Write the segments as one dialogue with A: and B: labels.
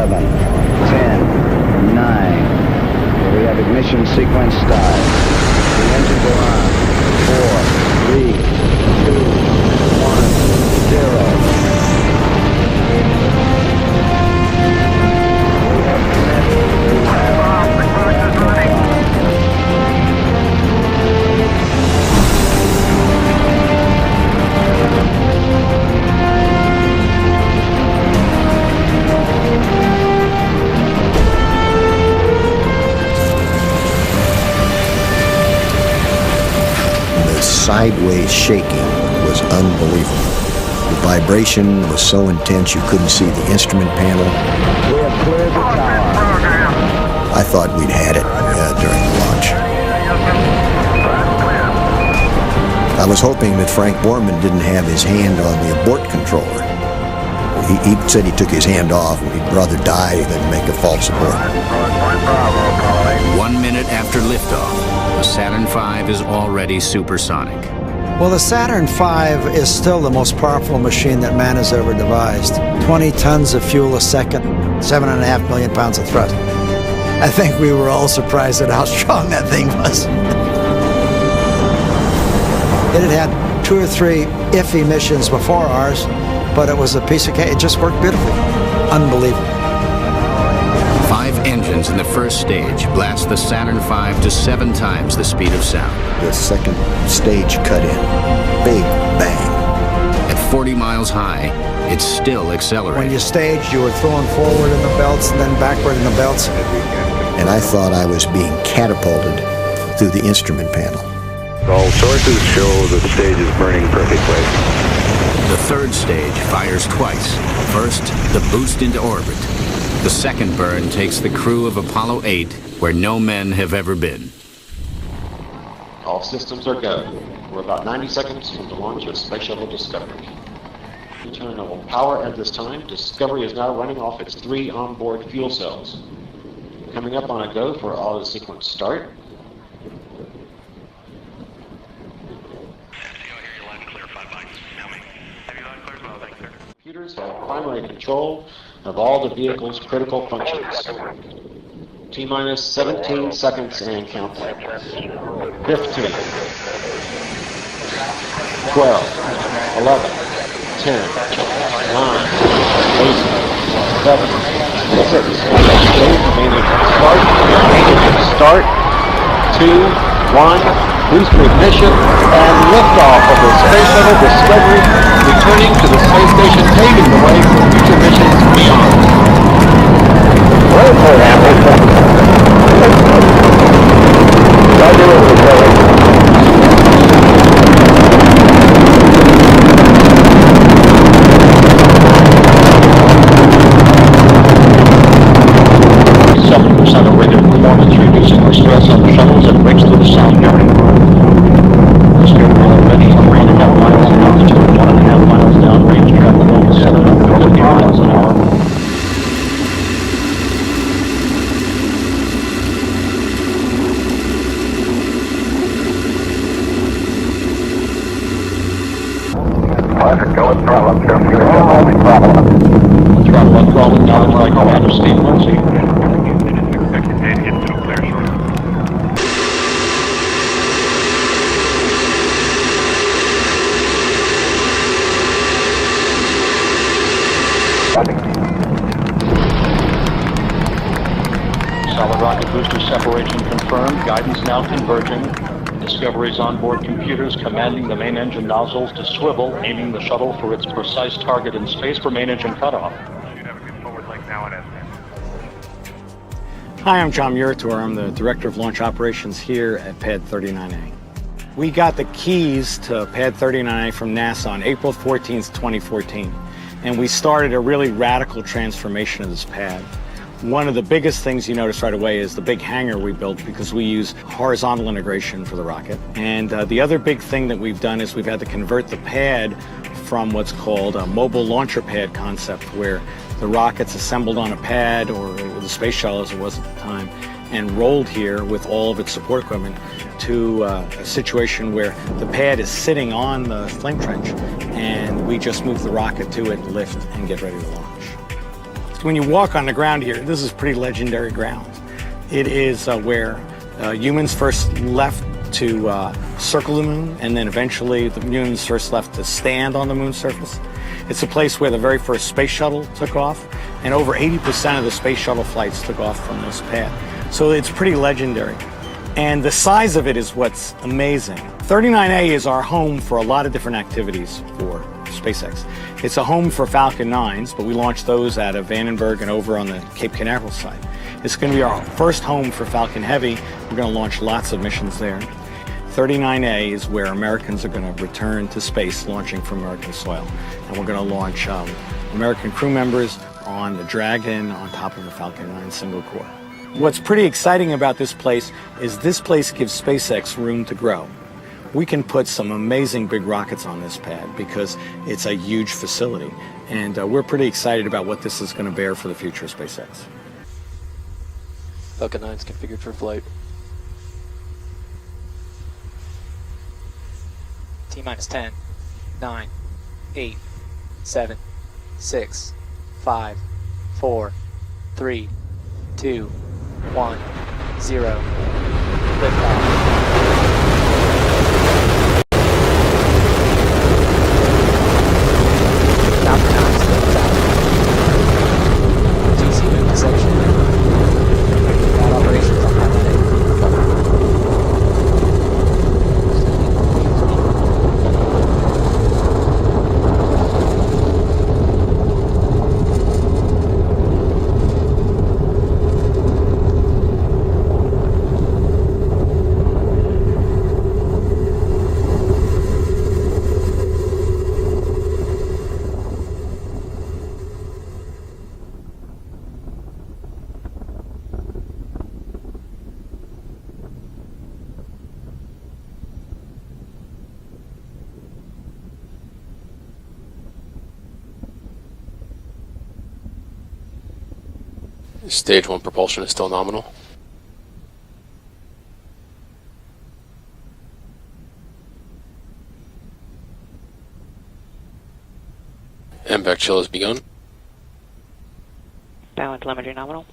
A: 11, 10, 9. We have ignition sequence start. The engines are on. 4, 3, 2, 1, 0.
B: Sideways shaking was unbelievable. The vibration was so intense you couldn't see the instrument panel.
A: We have cleared the tower.
B: I thought we'd had it during the launch. I was hoping that Frank Borman didn't have his hand on the abort controller. He said he took his hand off and he'd rather die than make a false abort.
C: 1 minute after liftoff, the Saturn V is already supersonic.
D: Well, the Saturn V is still the most powerful machine that man has ever devised. 20 tons of fuel a second, 7.5 million pounds of thrust. I think we were all surprised at how strong that thing was. It had had 2 or 3 iffy missions before ours, but it was a piece of cake. It just worked beautifully. Unbelievable.
C: 5 engines in the first stage blast the Saturn V to 7 times the speed of sound.
B: The second stage cut in. Big bang.
C: At 40 miles high, it's still accelerating.
D: When you staged, you were throwing forward in the belts and then backward in the belts.
B: And I thought I was being catapulted through the instrument panel.
E: All sources show that the stage is burning perfectly.
C: The third stage fires twice. First, the boost into orbit. The second burn takes the crew of Apollo 8 where no men have ever been.
F: All systems are go. We're about 90 seconds from the launch of Space Shuttle Discovery. Return of power at this time. Discovery is now running off its 3 onboard fuel cells. Coming up on a go for auto sequence start. Computers have primary control of all the vehicle's critical functions. T-minus 17 seconds and counting. 15, 12, 11, 10, 9, 8, 7, 6, 5, start, 2, 1, booster ignition, and liftoff of the Space Shuttle Discovery, returning to the space station, paving the way for future missions beyond. Very happy. Of rated performance, reducing the stress on the shuttles and brakes through the sound barrier. The Spirit will already 3.5 miles in altitude, 1.5 miles downrange, traveling over 750 miles an hour. Throttle up, throttle down, like Commander Steve Lindsay. Solid rocket booster separation confirmed. Guidance now converging. Discovery's onboard computers commanding the main engine nozzles to swivel, aiming the shuttle for its precise target in space for main engine cutoff.
G: Hi, I'm John Murator. I'm the Director of Launch Operations here at Pad 39A. We got the keys to Pad 39A from NASA on April 14th, 2014. And we started a really radical transformation of this pad. One of the biggest things you notice right away is the big hangar we built because we use horizontal integration for the rocket. And the other big thing that we've done is we've had to convert the pad from what's called a mobile launcher pad concept, where the rocket's assembled on a pad, or the space shuttle as it was at the time, and rolled here with all of its support equipment to a situation where the pad is sitting on the flame trench and we just move the rocket to it, lift, and get ready to launch. when you walk on the ground here, this is pretty legendary ground. It is where humans first left to circle the moon, and then eventually the humans first left to stand on the moon's surface. It's a place where the very first space shuttle took off, and over 80% of the space shuttle flights took off from this pad. So it's pretty legendary. And the size of it is what's amazing. 39A is our home for a lot of different activities for SpaceX. It's a home for Falcon 9s, but we launched those out of Vandenberg and over on the Cape Canaveral side. It's going to be our first home for Falcon Heavy. We're going to launch lots of missions there. 39A is where Americans are going to return to space, launching from American soil. And we're going to launch American crew members on the Dragon on top of the Falcon 9 single core. What's pretty exciting about this place is this place gives SpaceX room to grow. We can put some amazing big rockets on this pad because it's a huge facility. And we're pretty excited about what this is going to bear for the future of SpaceX.
H: Falcon 9 is configured for flight. T-minus 10, 9, 8, 7, 6, 5, 4, 3, 2, 1, 0. Liftoff.
I: Stage 1 propulsion is still nominal. MVAC chill has begun.
J: Downwind telemetry nominal.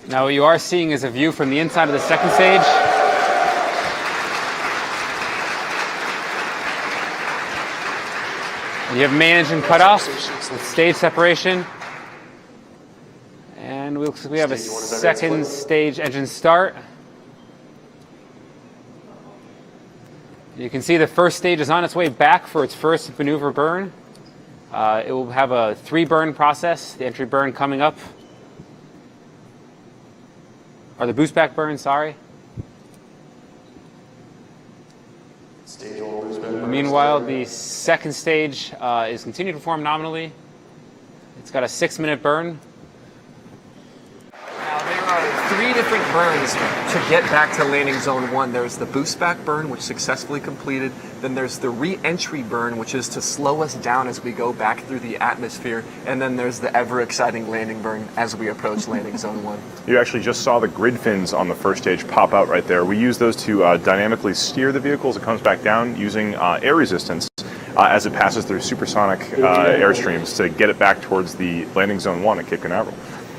K: Now what you are seeing is a view from the inside of the second stage. You have main engine cut off with stage separation. And we have a second stage engine start. You can see the first stage is on its way back for its first maneuver burn. It will have a 3-burn process, the entry burn coming up. Or the boost back burn, sorry. Meanwhile, the second stage is continuing to perform nominally. It's got a 6-minute burn.
L: Now, there are 3 different burns to get back to landing zone 1. There's the boost back burn, which successfully completed. Then there's the re-entry burn, which is to slow us down as we go back through the atmosphere. And then there's the ever-exciting landing burn as we approach landing zone 1.
M: You actually just saw the grid fins on the first stage pop out right there. We use those to dynamically steer the vehicle as it comes back down using air resistance as it passes through supersonic airstreams to get it back towards the landing zone 1 at Cape Canaveral.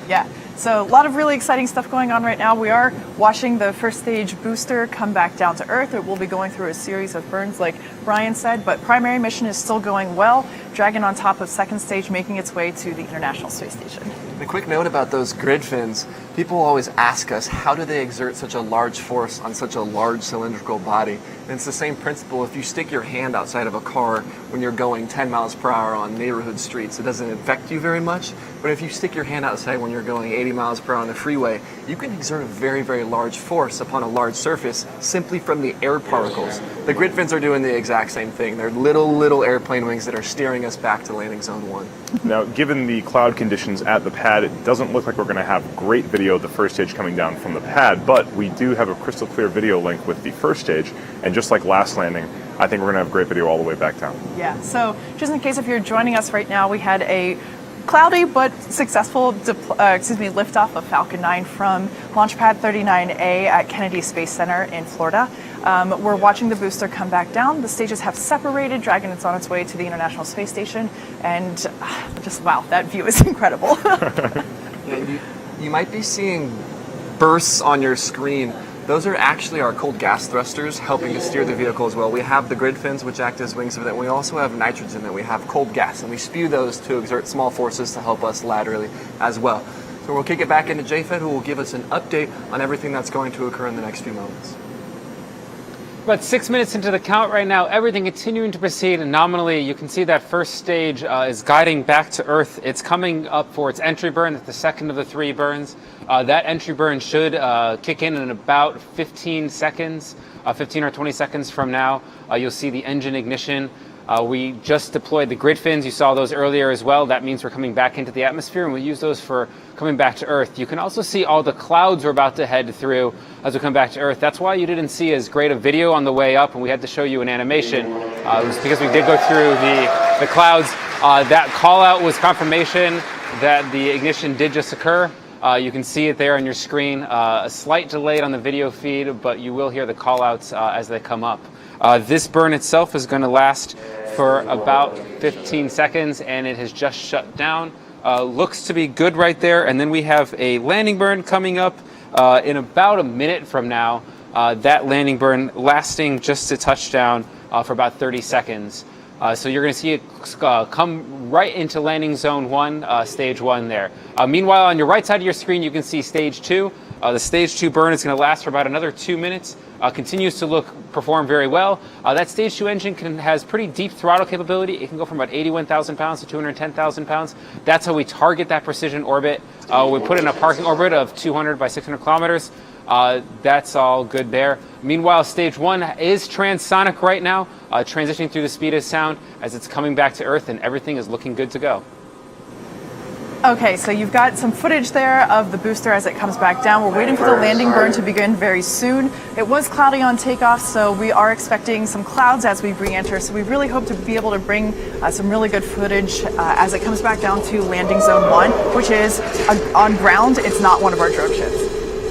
N: Yeah. So a lot of really exciting stuff going on right now. We are watching the first stage booster come back down to Earth. It will be going through a series of burns like Brian said, but primary mission is still going well. Dragon on top of second stage making its way to the International Space Station.
L: And a quick note about those grid fins. People always ask us, how do they exert such a large force on such a large cylindrical body? And it's the same principle. If you stick your hand outside of a car when you're going 10 miles per hour on neighborhood streets, it doesn't affect you very much. But if you stick your hand outside when you're going 80 miles per hour on the freeway, you can exert a very, very large force upon a large surface simply from the air particles. The grid fins are doing the exact same thing. They're little airplane wings that are steering us back to landing zone 1.
M: Now, given the cloud conditions at the pad, it doesn't look like we're going to have great video of the first stage coming down from the pad, but we do have a crystal clear video link with the first stage, and just like last landing, I think we're going to have great video all the way back down.
N: Yeah, so just in case if you're joining us right now, we had a cloudy but successful liftoff of Falcon 9 from Launch Pad 39A at Kennedy Space Center in Florida. We're watching the booster come back down. The stages have separated. Dragon is on its way to the International Space Station, and just wow, that view is incredible.
L: Yeah, you might be seeing bursts on your screen. Those are actually our cold gas thrusters helping to steer the vehicle as well. We have the grid fins, which act as wings of it. We also have nitrogen, that we have cold gas, and we spew those to exert small forces to help us laterally as well. So we'll kick it back into JFED, who will give us an update on everything that's going to occur in the next few moments.
K: About 6 minutes into the count right now, everything continuing to proceed nominally. You can see that first stage is guiding back to Earth. It's coming up for its entry burn. It's the second of the 3 burns. That entry burn should kick in about 15 seconds, 15 or 20 seconds from now. You'll see the engine ignition. We just deployed the grid fins. You saw those earlier as well. That means we're coming back into the atmosphere, and we'll use those for coming back to Earth. You can also see all the clouds we're about to head through as we come back to Earth. That's why you didn't see as great a video on the way up, and we had to show you an animation. It was because we did go through the clouds. That call out was confirmation that the ignition did just occur. You can see it there on your screen. A slight delay on the video feed, but you will hear the call outs as they come up. This burn itself is going to last for about 15 seconds, and it has just shut down. Looks to be good right there. And then we have a landing burn coming up in about a minute from now. That landing burn lasting just to touchdown for about 30 seconds. So you're going to see it come right into landing zone 1, stage 1 there. Meanwhile, on your right side of your screen, you can see stage 2. The stage 2 burn is going to last for about another 2 minutes. Continues to perform very well. That stage 2 engine has pretty deep throttle capability. It can go from about 81,000 pounds to 210,000 pounds. That's how we target that precision orbit. We put in a parking orbit of 200 by 600 kilometers. That's all good there. Meanwhile, stage 1 is transonic right now, transitioning through the speed of sound as it's coming back to Earth, and everything is looking good to go.
N: Okay, so you've got some footage there of the booster as it comes back down. We're waiting for the landing burn to begin very soon. It was cloudy on takeoff, so we are expecting some clouds as we re-enter. So we really hope to be able to bring some really good footage as it comes back down to landing zone 1, which is on ground. It's not one of our drone ships.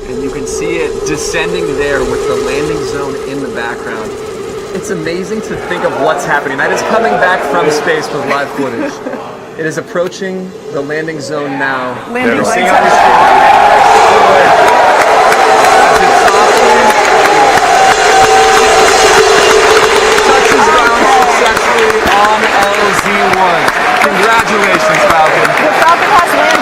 L: And you can see it descending there with the landing zone in the background. It's amazing to think of what's happening. That is coming back from space with live footage. It is approaching the landing zone now.
N: Landing
L: You're
N: zone.
L: seeing on the screen. As it softly touches down successfully on LZ1. Congratulations, Falcon.
N: The Falcon has landed